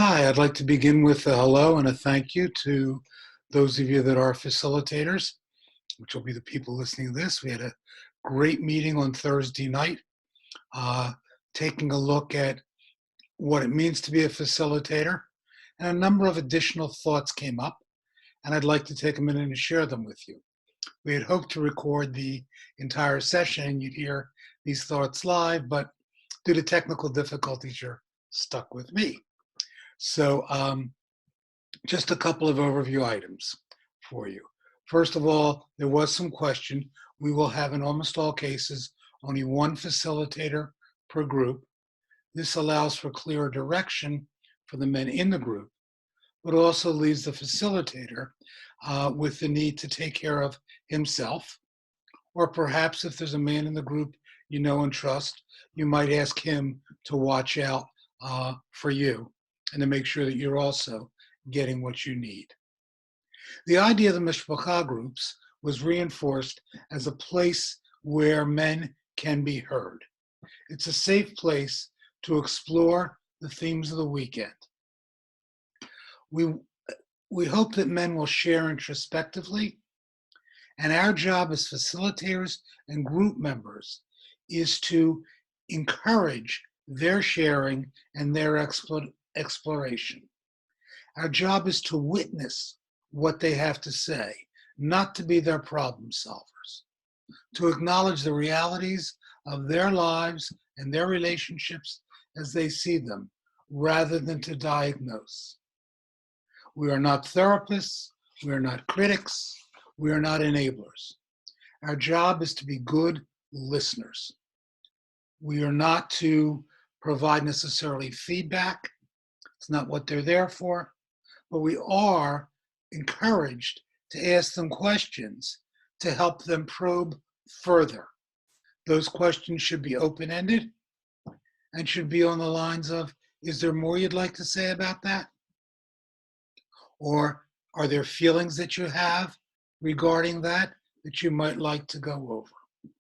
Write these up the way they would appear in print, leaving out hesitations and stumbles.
Hi, I'd like to begin with a hello and a thank you to those of you that are facilitators, which will be the people listening to this. We had a great meeting on Thursday night, uh, taking a look at what it means to be a facilitator, and a number of additional thoughts came up, and I'd like to take a minute and share them with you. We had hoped to record the entire session and you'd hear these thoughts live, but due to technical difficulties, you're stuck with me. So just a couple of overview items for you. First of all, there was some question. We will have in almost all cases only one facilitator per group. This allows for clearer direction for the men in the group, but also leaves the facilitator with the need to take care of himself, or perhaps if there's a man in the group you know and trust, you might ask him to watch out for you and to make sure that you're also getting what you need. The idea of the Mishpacha groups was reinforced as a place where men can be heard. It's a safe place to explore the themes of the weekend. We hope that men will share introspectively, and our job as facilitators and group members is to encourage their sharing and their exploration. Our job is to witness what they have to say, not to be their problem solvers, to acknowledge the realities of their lives and their relationships as they see them, rather than to diagnose. We are not therapists, we are not critics, we are not enablers. Our job is to be good listeners. We are not to provide necessarily feedback. It's not what they're there for, but we are encouraged to ask them questions to help them probe further. Those questions should be open-ended and should be on the lines of, is there more you'd like to say about that? Or are there feelings that you have regarding that you might like to go over?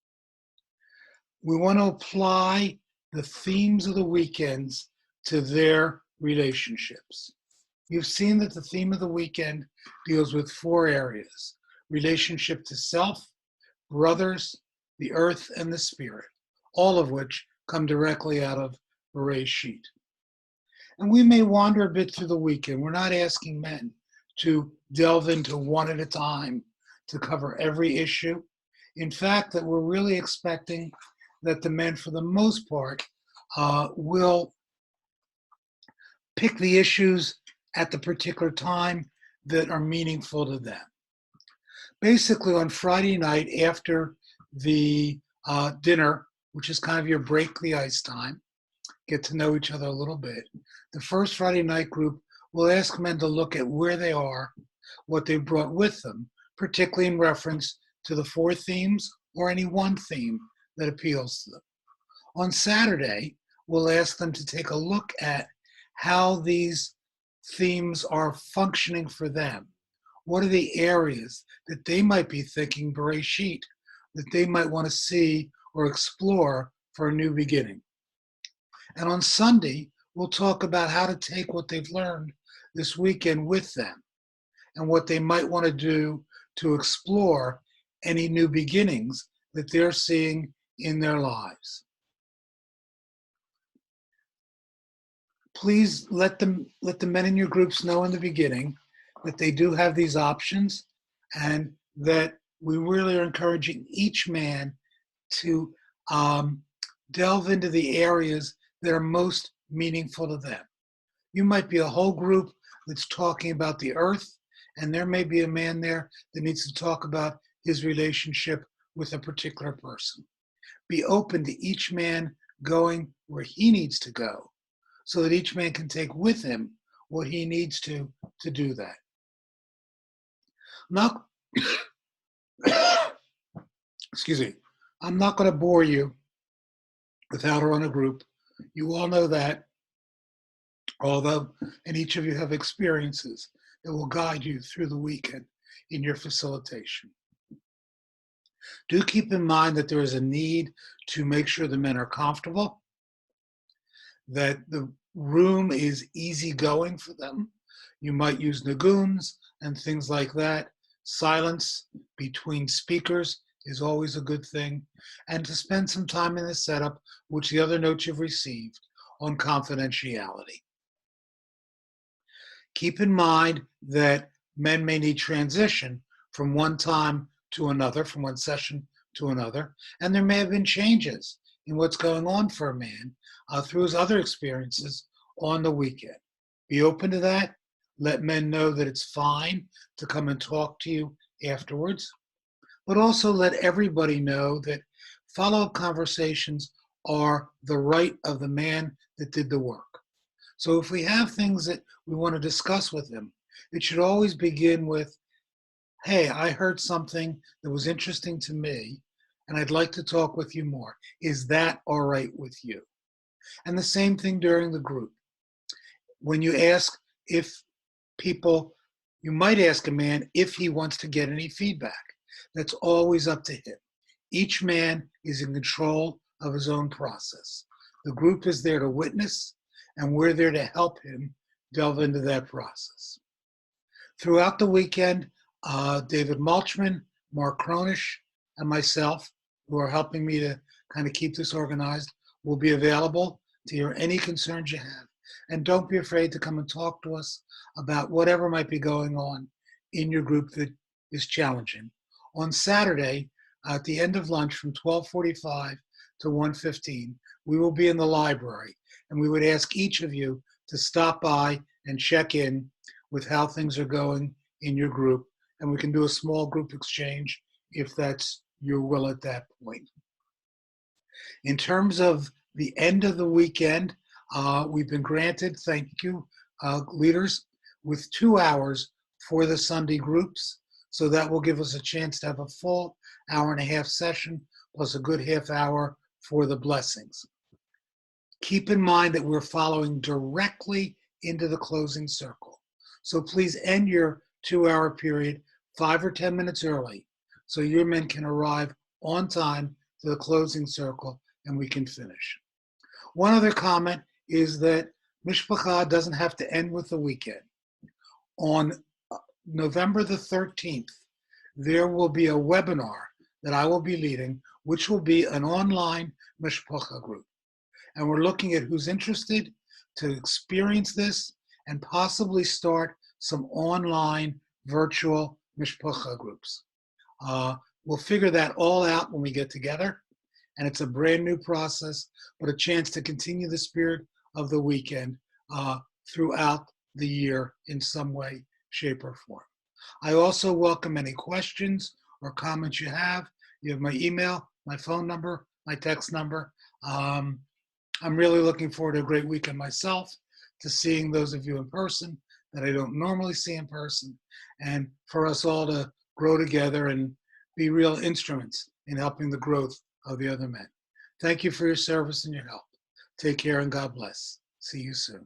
We want to apply the themes of the weekends to their relationships. You've seen that the theme of the weekend deals with 4 areas: relationship to self, brothers, the earth, and the spirit, all of which come directly out of Bereshit. And we may wander a bit through the weekend. We're not asking men to delve into one at a time to cover every issue. In fact, that we're really expecting that the men, for the most part, will pick the issues at the particular time that are meaningful to them. Basically, on Friday night after the dinner, which is kind of your break the ice time, get to know each other a little bit, the first Friday night group will ask men to look at where they are, what they brought with them, particularly in reference to the 4 themes or any one theme that appeals to them. On Saturday, we'll ask them to take a look at how these themes are functioning for them. What are the areas that they might be thinking Bereshit, that they might want to see or explore for a new beginning? And on Sunday, we'll talk about how to take what they've learned this weekend with them and what they might want to do to explore any new beginnings that they're seeing in their lives. Please let the men in your groups know in the beginning that they do have these options, and that we really are encouraging each man to delve into the areas that are most meaningful to them. You might be a whole group that's talking about the earth, and there may be a man there that needs to talk about his relationship with a particular person. Be open to each man going where he needs to go, so that each man can take with him what he needs to do that. Not, excuse me, I'm not going to bore you with how to run a group. You all know that, although, and each of you have experiences that will guide you through the weekend in your facilitation. Do keep in mind that there is a need to make sure the men are comfortable, that the room is easygoing for them. You might use naguns and things like that. Silence between speakers is always a good thing. And to spend some time in the setup, which the other notes you've received, on confidentiality. Keep in mind that men may need transition from one time to another, from one session to another, and there may have been changes in what's going on for a man through his other experiences on the weekend. Be open to that. Let men know that it's fine to come and talk to you afterwards, but also let everybody know that follow-up conversations are the right of the man that did the work. So if we have things that we want to discuss with him, it should always begin with, hey, I heard something that was interesting to me, and I'd like to talk with you more. Is that all right with you? And the same thing during the group. When you ask if people, you might ask a man if he wants to get any feedback. That's always up to him. Each man is in control of his own process. The group is there to witness, and we're there to help him delve into that process. Throughout the weekend, David Mulchman, Mark Cronish, and myself, who are helping me to kind of keep this organized, will be available to hear any concerns you have. And don't be afraid to come and talk to us about whatever might be going on in your group that is challenging. On Saturday, at the end of lunch from 12:45 to 1:15, we will be in the library, and we would ask each of you to stop by and check in with how things are going in your group, and we can do a small group exchange if that's your will at that point. In terms of the end of the weekend, we've been granted, thank you, leaders, with 2 hours for the Sunday groups. So that will give us a chance to have a full hour and a half session, plus a good half hour for the blessings. Keep in mind that we're following directly into the closing circle. So please end your 2-hour period 5 or 10 minutes early so your men can arrive on time to the closing circle and we can finish. One other comment is that Mishpacha doesn't have to end with the weekend. On November the 13th, there will be a webinar that I will be leading, which will be an online Mishpacha group. And we're looking at who's interested to experience this and possibly start some online virtual Mishpacha groups. We'll figure that all out when we get together. And it's a brand new process, but a chance to continue the spirit of the weekend throughout the year in some way, shape, or form. I also welcome any questions or comments you have. You have my email, my phone number, my text number. I'm really looking forward to a great weekend myself, to seeing those of you in person that I don't normally see in person, and for us all to grow together and be real instruments in helping the growth of the other men. Thank you for your service and your help. Take care and God bless. See you soon.